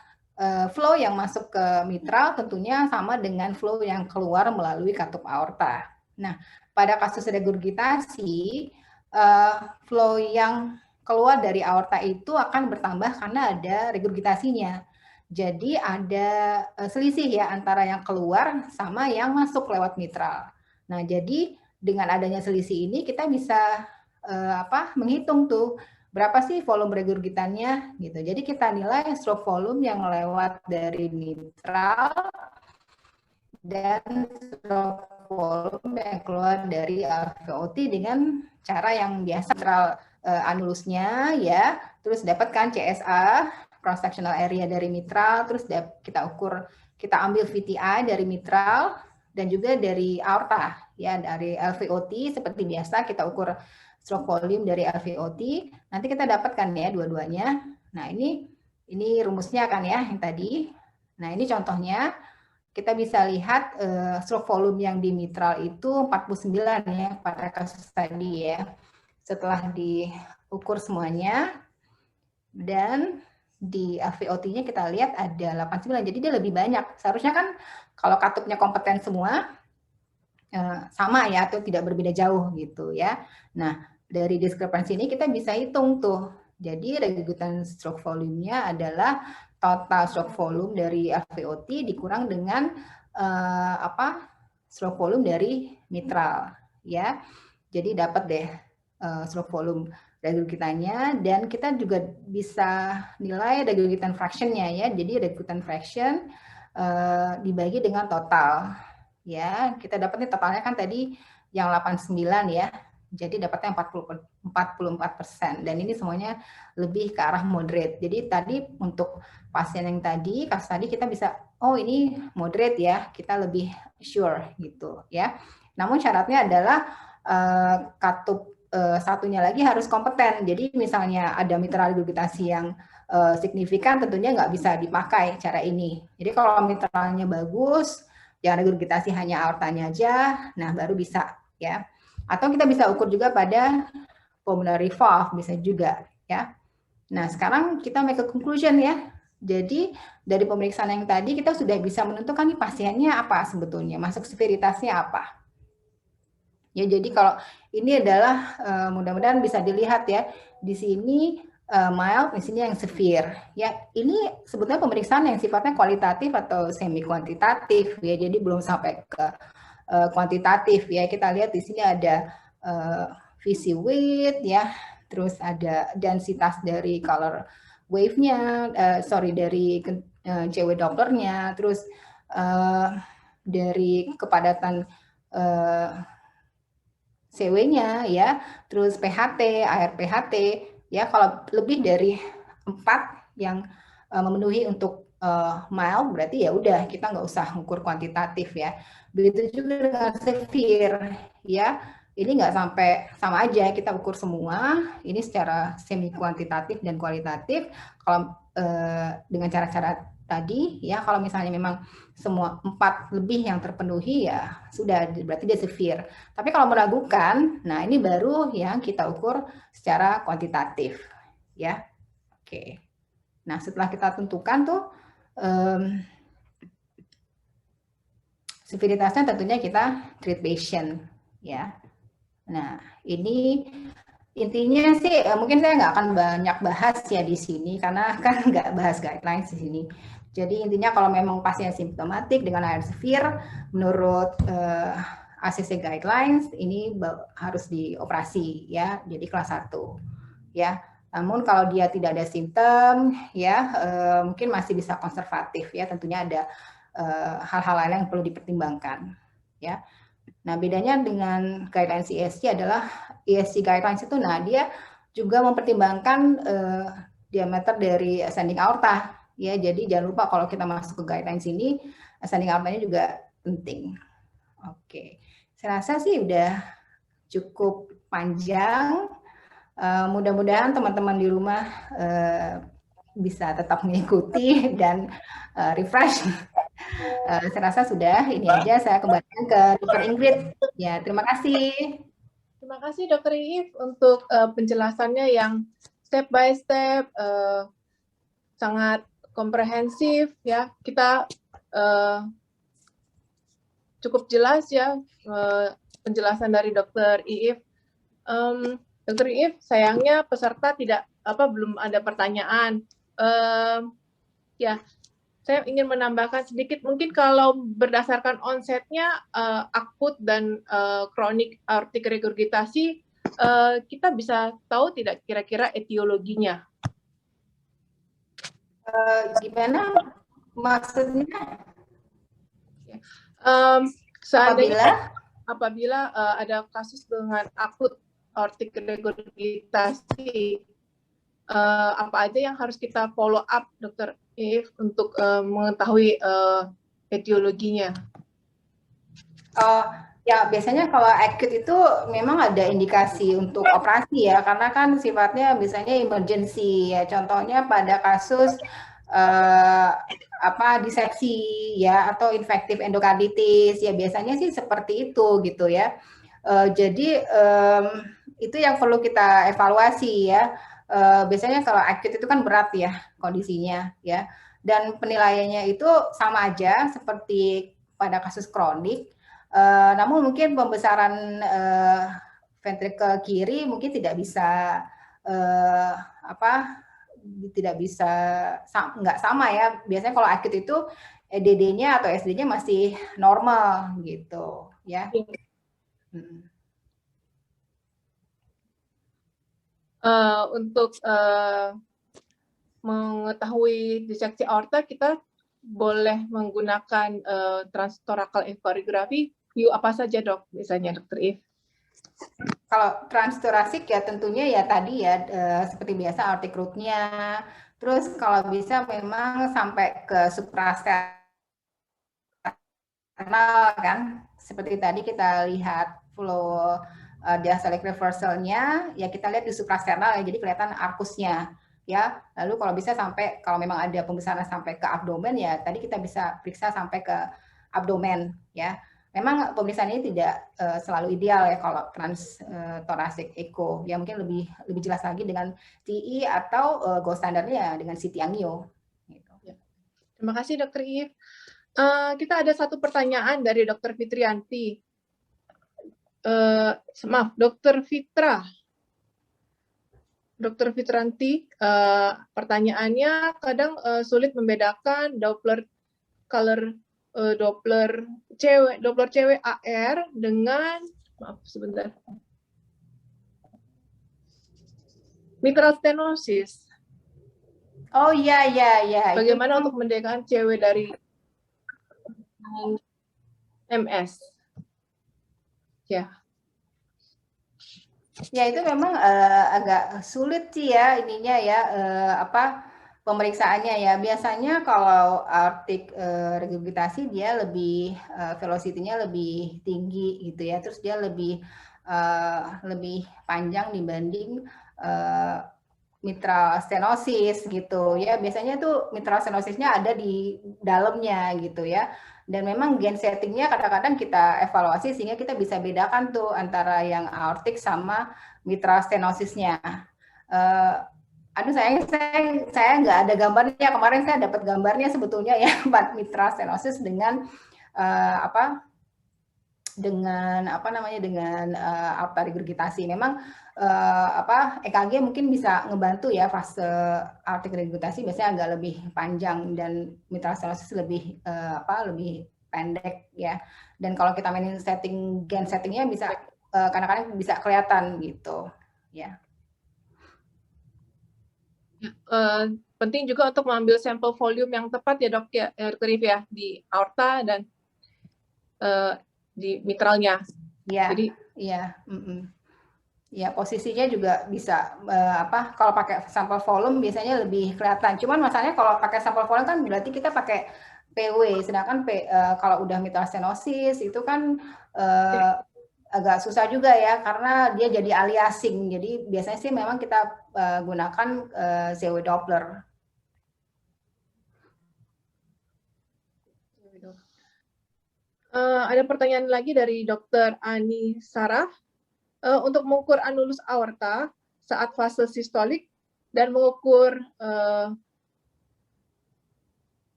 flow yang masuk ke mitral tentunya sama dengan flow yang keluar melalui katup aorta. Nah, pada kasus regurgitasi, flow yang keluar dari aorta itu akan bertambah karena ada regurgitasinya. Jadi ada selisih ya antara yang keluar sama yang masuk lewat mitral. Nah, jadi dengan adanya selisih ini kita bisa menghitung tuh berapa sih volume regurgitannya gitu. Jadi kita nilai stroke volume yang lewat dari mitral dan stroke volume yang keluar dari alveoli dengan cara yang biasa mitral anulusnya ya, terus dapatkan CSA cross sectional area dari mitral, terus kita ukur, kita ambil VTI dari mitral dan juga dari aorta ya, dari LVOT seperti biasa kita ukur stroke volume dari LVOT. Nanti kita dapatkan ya dua-duanya. Nah, ini rumusnya kan ya yang tadi. Nah, ini contohnya kita bisa lihat stroke volume yang di mitral itu 49 ya pada kasus tadi ya. Setelah diukur semuanya dan di LVOT-nya kita lihat ada 89, jadi dia lebih banyak. Seharusnya kan kalau katupnya kompeten semua sama ya atau tidak berbeda jauh gitu ya. Nah, dari diskrepansi ini kita bisa hitung tuh. Jadi regurgitan stroke volume-nya adalah total stroke volume dari LVOT dikurang dengan stroke volume dari mitral ya. Jadi dapat deh stroke volume regurgitannya, dan kita juga bisa nilai regurgitan fraction-nya ya. Jadi regurgitan fraction dibagi dengan total ya. Kita dapatnya totalnya kan tadi yang 89 ya. Jadi dapatnya 44%, dan ini semuanya lebih ke arah moderate. Jadi tadi untuk pasien yang tadi, kasus tadi kita bisa, oh ini moderate ya, kita lebih sure gitu ya. Namun syaratnya adalah katup satunya lagi harus kompeten. Jadi misalnya ada mitral regurgitasi yang signifikan, tentunya nggak bisa dipakai cara ini. Jadi kalau mitralnya bagus, yang regurgitasi hanya aortanya aja, nah baru bisa ya. Atau kita bisa ukur juga pada pulmonary valve, bisa juga ya. Nah, sekarang kita make a conclusion ya. Jadi dari pemeriksaan yang tadi kita sudah bisa menentukan nih pasiennya apa sebetulnya, masuk severitasnya apa. Ya, jadi kalau ini adalah mudah-mudahan bisa dilihat ya di sini mild, di sini yang severe. Ya, ini sebetulnya pemeriksaan yang sifatnya kualitatif atau semi kuantitatif ya. Jadi belum sampai ke kuantitatif ya. Kita lihat di sini ada VC width ya, terus ada densitas dari color wave-nya, dari CW Doppler-nya, terus dari kepadatan CW-nya ya, terus PHT, ARPHT ya. Kalau lebih dari 4 yang memenuhi untuk mild, berarti ya udah kita nggak usah ukur kuantitatif ya. Begitu juga dengan severe ya, ini nggak sampai, sama aja kita ukur semua ini secara semi kuantitatif dan kualitatif. Kalau dengan cara-cara tadi ya, kalau misalnya memang semua 4 lebih yang terpenuhi ya sudah, berarti dia severe. Tapi kalau meragukan, nah ini baru yang kita ukur secara kuantitatif ya. Oke. Nah, setelah kita tentukan tuh severitasnya, tentunya kita treat patient ya. Nah, ini intinya sih mungkin saya nggak akan banyak bahas ya di sini karena kan nggak bahas guidelines di sini. Jadi intinya kalau memang pasien simptomatik dengan AR severe, menurut ACC guidelines ini harus dioperasi ya, jadi kelas 1 ya. Namun kalau dia tidak ada simptom ya mungkin masih bisa konservatif ya, tentunya ada hal-hal lain yang perlu dipertimbangkan ya. Nah, bedanya dengan guidelines ESC adalah ESC guidelines itu, nah dia juga mempertimbangkan diameter dari ascending aorta ya. Jadi jangan lupa kalau kita masuk ke guidelines ini, ascending aortanya juga penting. Oke, saya rasa sih udah cukup panjang. Mudah-mudahan teman-teman di rumah bisa tetap mengikuti dan refresh. Saya rasa sudah, ini aja saya kembalikan ke Dr. Ingrid. Ya, terima kasih. Terima kasih Dr. Iif untuk penjelasannya yang step by step, sangat komprehensif ya. Kita cukup jelas ya penjelasan dari Dr. Iif. Dr. If, sayangnya peserta belum ada pertanyaan. Ya, saya ingin menambahkan sedikit, mungkin kalau berdasarkan onsetnya akut dan kronik aortic regurgitasi, kita bisa tahu tidak kira-kira etiologinya? Gimana maksudnya? Seandainya apabila ada kasus dengan akut aortic regurgitasi, apa aja yang harus kita follow up, Dr. If, untuk mengetahui etiologinya? Ya, biasanya kalau acute itu memang ada indikasi untuk operasi ya, karena kan sifatnya biasanya emergency ya. Contohnya pada kasus diseksi ya, atau infektif endokarditis ya, biasanya sih seperti itu gitu ya. Jadi itu yang perlu kita evaluasi ya. Biasanya kalau acute itu kan berat ya kondisinya ya, dan penilaiannya itu sama aja seperti pada kasus kronik. Namun mungkin pembesaran ventricle kiri mungkin tidak bisa nggak sama ya. Biasanya kalau acute itu EDD-nya atau SD-nya masih normal gitu ya. Untuk mengetahui diseksi aorta, kita boleh menggunakan transtorakal echocardiografi. View apa saja, Dok, biasanya, Dr. If? Kalau transthoracic ya tentunya ya tadi ya seperti biasa aortic root-nya. Terus kalau bisa memang sampai ke suprasternal kan, seperti tadi kita lihat flow diastolic reversal-nya, ya kita lihat di suprasternal ya, jadi kelihatan arkusnya ya. Lalu kalau bisa sampai, kalau memang ada pembesaran sampai ke abdomen ya, tadi kita bisa periksa sampai ke abdomen ya. Memang pemeriksaan ini tidak selalu ideal ya kalau transthoracic echo, ya mungkin lebih jelas lagi dengan TI atau gold standarnya dengan CT angio. Gitu. Terima kasih, Dr. If. Kita ada satu pertanyaan dari Dr. Fitrianti. Maaf, Dr. Fitra. Dr. Fitranti, pertanyaannya kadang sulit membedakan Doppler color Doppler cewek AR dengan, maaf sebentar, mitral stenosis. Oh iya. Bagaimana untuk membedakan cewek dari MS? Ya. Ya itu memang agak sulit sih ya ininya ya pemeriksaannya ya. Biasanya kalau aortic regurgitasi dia lebih velocity-nya lebih tinggi gitu ya. Terus dia lebih panjang dibanding mitral stenosis gitu ya. Biasanya tuh mitral stenosisnya ada di dalamnya gitu ya. Dan memang gen settingnya kadang-kadang kita evaluasi sehingga kita bisa bedakan tuh antara yang aortic sama mitral stenosisnya. Saya nggak ada gambarnya. Kemarin saya dapat gambarnya sebetulnya ya mitral stenosis dengan dengan aorta regurgitasi. Memang EKG mungkin bisa ngebantu ya fase aortic regurgitasi biasanya agak lebih panjang dan mitral stenosis lebih lebih pendek ya. Dan kalau kita mainin gen settingnya bisa kadang-kadang bisa kelihatan gitu ya. Penting juga untuk mengambil sampel volume yang tepat ya, Dok ya, ya, di aorta dan di mitralnya. Iya. Jadi iya. Ya, posisinya juga bisa kalau pakai sampel volume biasanya lebih kelihatan. Cuman masalahnya kalau pakai sampel volume kan berarti kita pakai PW, sedangkan kalau udah mitral stenosis itu kan agak susah juga ya karena dia jadi aliasing. Jadi biasanya sih memang kita gunakan ZW Doppler. Ada pertanyaan lagi dari Dr. Ani Sarah. Untuk mengukur anulus aorta saat fase sistolik dan mengukur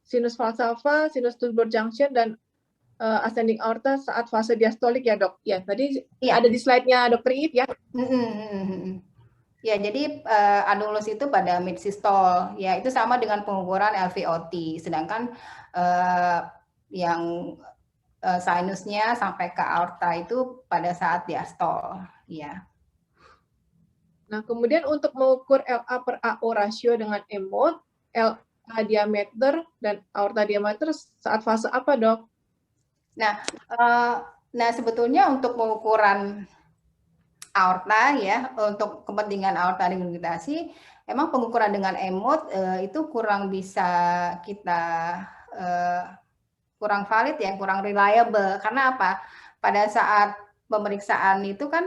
sinus falsafa, sinus tubular junction, dan ascending aorta saat fase diastolik ya dok? Ya tadi Iya. ada di slide-nya dokter Iit ya. Ya, jadi anulus itu pada mid systole, ya itu sama dengan pengukuran LVOT, sedangkan yang sinusnya sampai ke aorta itu pada saat diastol, ya. Nah, kemudian untuk mengukur LA per AO rasio dengan EMOT, LA diameter dan aorta diameter saat fase apa, dok? Nah, sebetulnya untuk pengukuran aorta ya, untuk kepentingan aorta regurgitasi, emang pengukuran dengan EMOT itu kurang bisa kita kurang valid ya, kurang reliable. Karena apa? Pada saat pemeriksaan itu kan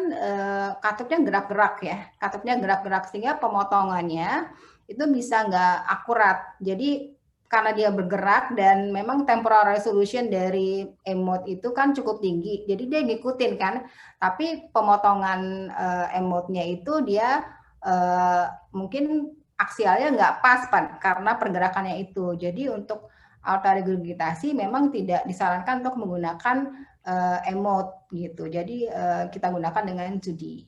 katupnya gerak-gerak ya, katupnya gerak-gerak sehingga pemotongannya itu bisa nggak akurat. Jadi karena dia bergerak dan memang temporal resolution dari EMOT itu kan cukup tinggi, jadi dia ngikutin kan. Tapi pemotongan EMOT-nya itu dia mungkin aksialnya nggak pas karena pergerakannya itu. Jadi untuk aorta regurgitasi memang tidak disarankan untuk menggunakan EMOT gitu. Jadi kita gunakan dengan judi.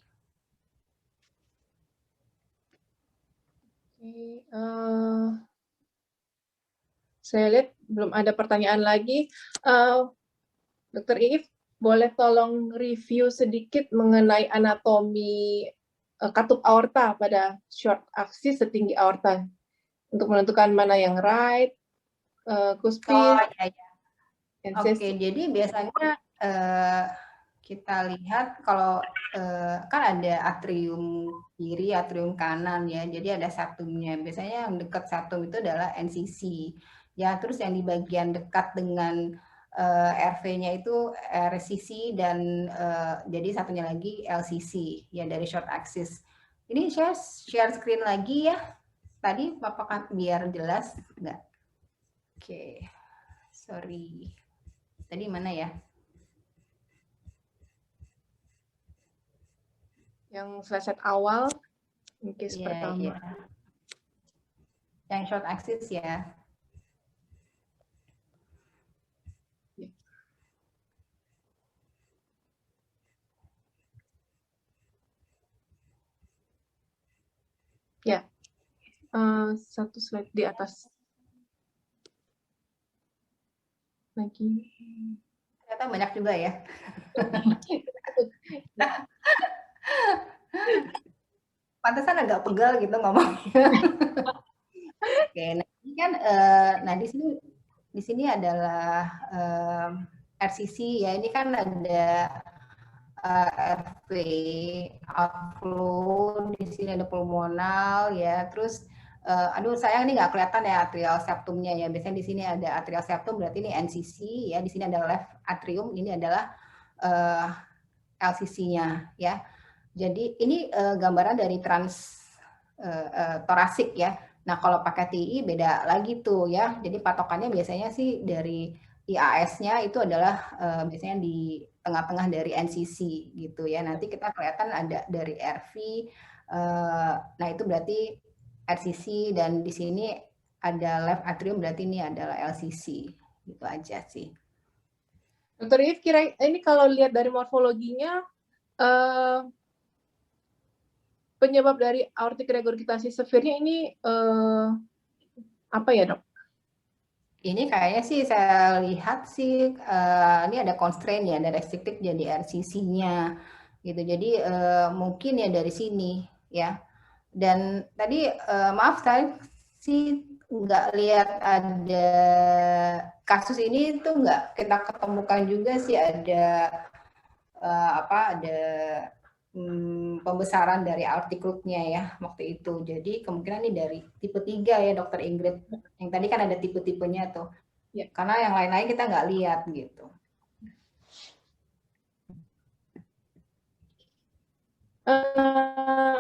Saya lihat belum ada pertanyaan lagi. Dr. Iif, boleh tolong review sedikit mengenai anatomi katup aorta pada short axis setinggi aorta untuk menentukan mana yang right, cuspid. Oh ya ya. Oke, jadi biasanya kita lihat kalau kan ada atrium kiri, atrium kanan ya. Jadi ada septumnya. Biasanya yang dekat septum itu adalah NCC. Ya, terus yang di bagian dekat dengan RV-nya itu RCC dan jadi satunya lagi LCC ya dari short axis. Ini saya share screen lagi ya. Tadi apakah biar jelas enggak? Oke. Sorry. Tadi mana ya? Yang slide awal, in case pertama. Yeah. Yang short axis ya. Ya, satu slide di atas. Lagi. Ternyata banyak juga ya. Pantesan agak pegal gitu ngomongnya. Oke, nah ini kan, nah di sini adalah RCC ya. Ini kan ada RV outflow, di sini ada pulmonal ya. Terus aduh sayang ini nggak kelihatan ya atrial septumnya ya. Biasanya di sini ada atrial septum, berarti ini NCC ya. Di sini ada left atrium, ini adalah LCC-nya ya. Jadi ini gambaran dari trans torasik ya. Nah kalau pakai TI beda lagi tuh ya. Jadi patokannya biasanya sih dari IAS-nya itu adalah biasanya di tengah-tengah dari NCC gitu ya. Nanti kita kelihatan ada dari RV. Nah itu berarti RCC dan di sini ada left atrium, berarti ini adalah LCC. Gitu aja sih. Dr. Iif, kira ini kalau lihat dari morfologinya, penyebab dari aortic regurgitasi severnya ini apa ya, dok? Ini kayaknya sih saya lihat sih ini ada constraint ya, ada restricted jadi RCC-nya gitu. Jadi mungkin ya dari sini ya. Dan tadi maaf saya sih nggak lihat ada kasus ini tuh nggak kita ketemukan juga sih ada ada pembesaran dari aortic root-nya ya waktu itu. Jadi kemungkinan ini dari tipe 3 ya Dokter Ingrid. Yang tadi kan ada tipe-tipenya tuh. Ya, karena yang lain-lain kita nggak lihat gitu.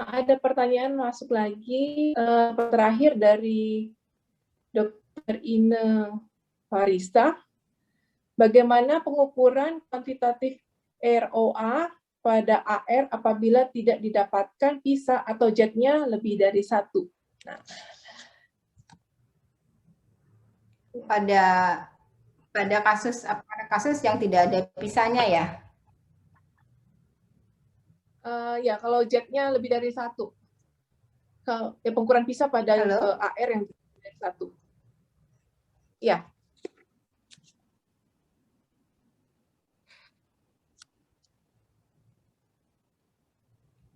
Ada pertanyaan masuk lagi. Terakhir dari Dr. Ine Farista. Bagaimana pengukuran kuantitatif ROA pada AR apabila tidak didapatkan PISA atau JET-nya lebih dari 1? Nah. Pada pada kasus yang tidak ada pisahnya ya? Ya, kalau jet-nya lebih dari 1. Ya, pengukuran pisah pada AR yang lebih dari 1. Ya.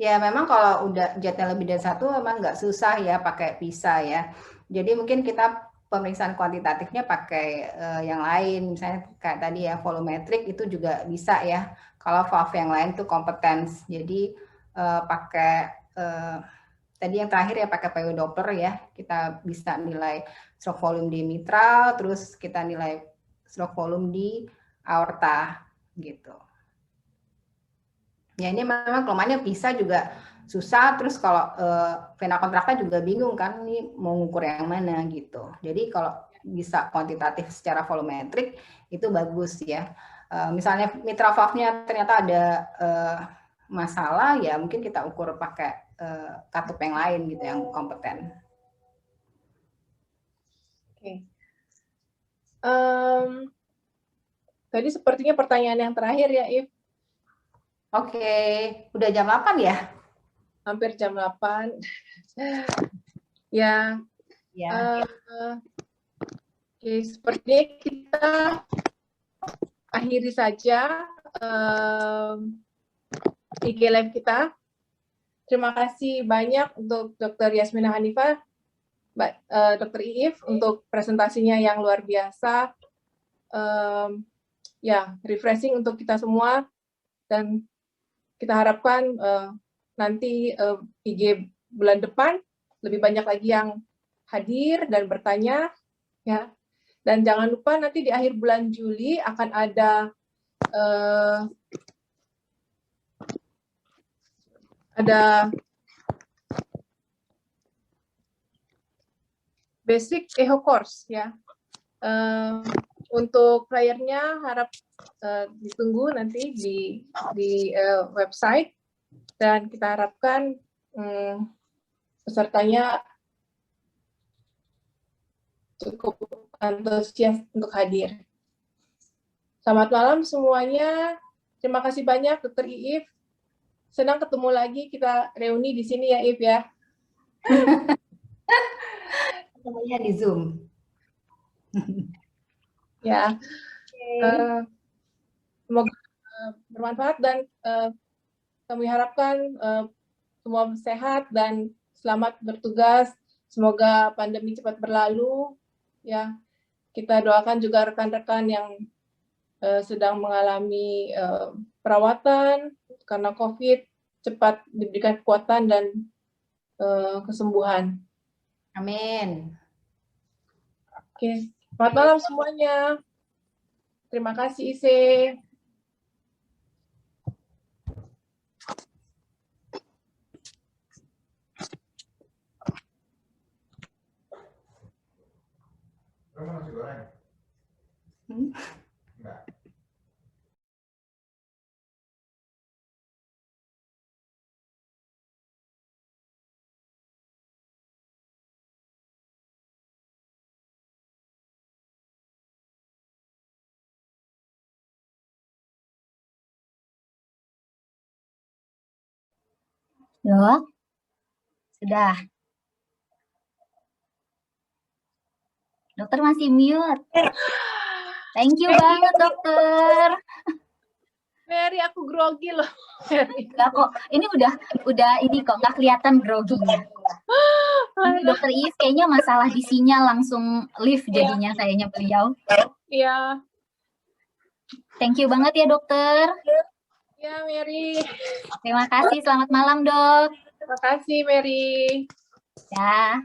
Ya, memang kalau udah jetnya lebih dari 1 memang nggak susah ya pakai pisah ya. Jadi mungkin kita pemeriksaan kuantitatifnya pakai yang lain, misalnya kayak tadi ya volumetrik itu juga bisa ya. Kalau valve yang lain tuh competence. Jadi pakai tadi yang terakhir ya pakai PW Doppler ya. Kita bisa nilai stroke volume di mitral, terus kita nilai stroke volume di aorta gitu. Ya ini memang kelemahannya pisah juga susah, terus kalau vena kontrakta juga bingung kan, ini mau ngukur yang mana gitu. Jadi kalau bisa kuantitatif secara volumetrik itu bagus ya. Misalnya mitral valve-nya ternyata ada masalah, ya mungkin kita ukur pakai katup yang lain gitu yang kompeten. Oke. Tadi sepertinya pertanyaan yang terakhir ya, If. Oke, udah jam 8 ya? Hampir jam 8. Ya. Oke, sepertinya kita akhiri saja IG Live kita. Terima kasih banyak untuk Dr. Yasmina Hanifah, Dr. Iif untuk presentasinya yang luar biasa. Ya, refreshing untuk kita semua, dan kita harapkan nanti IG bulan depan lebih banyak lagi yang hadir dan bertanya ya. Dan jangan lupa nanti di akhir bulan Juli akan ada basic echo course ya. Untuk flyernya harap ditunggu nanti di website, dan kita harapkan pesertanya cukup antusias untuk hadir. Selamat malam semuanya. Terima kasih banyak Dr. Iif. Senang ketemu lagi, kita reuni di sini ya, Iif ya. Namanya di Zoom. Ya. Semoga bermanfaat, dan kami harapkan semua sehat dan selamat bertugas. Semoga pandemi cepat berlalu. Ya, kita doakan juga rekan-rekan yang sedang mengalami perawatan karena COVID cepat diberikan kekuatan dan kesembuhan. Amin. Oke, selamat malam semuanya. Terima kasih Ise. Kamu nasi goreng? Enggak. Dok, sudah. Dokter masih mute. Thank you banget, dokter. Mary, aku grogi loh. Enggak kok, ini udah ini kok, nggak kelihatan groginya. Ini dokter Iif kayaknya masalah di sinyal langsung live jadinya kayaknya beliau. Iya. Thank you banget ya dokter. Ya Mary. Terima kasih, selamat malam dok. Terima kasih Mary. Ya.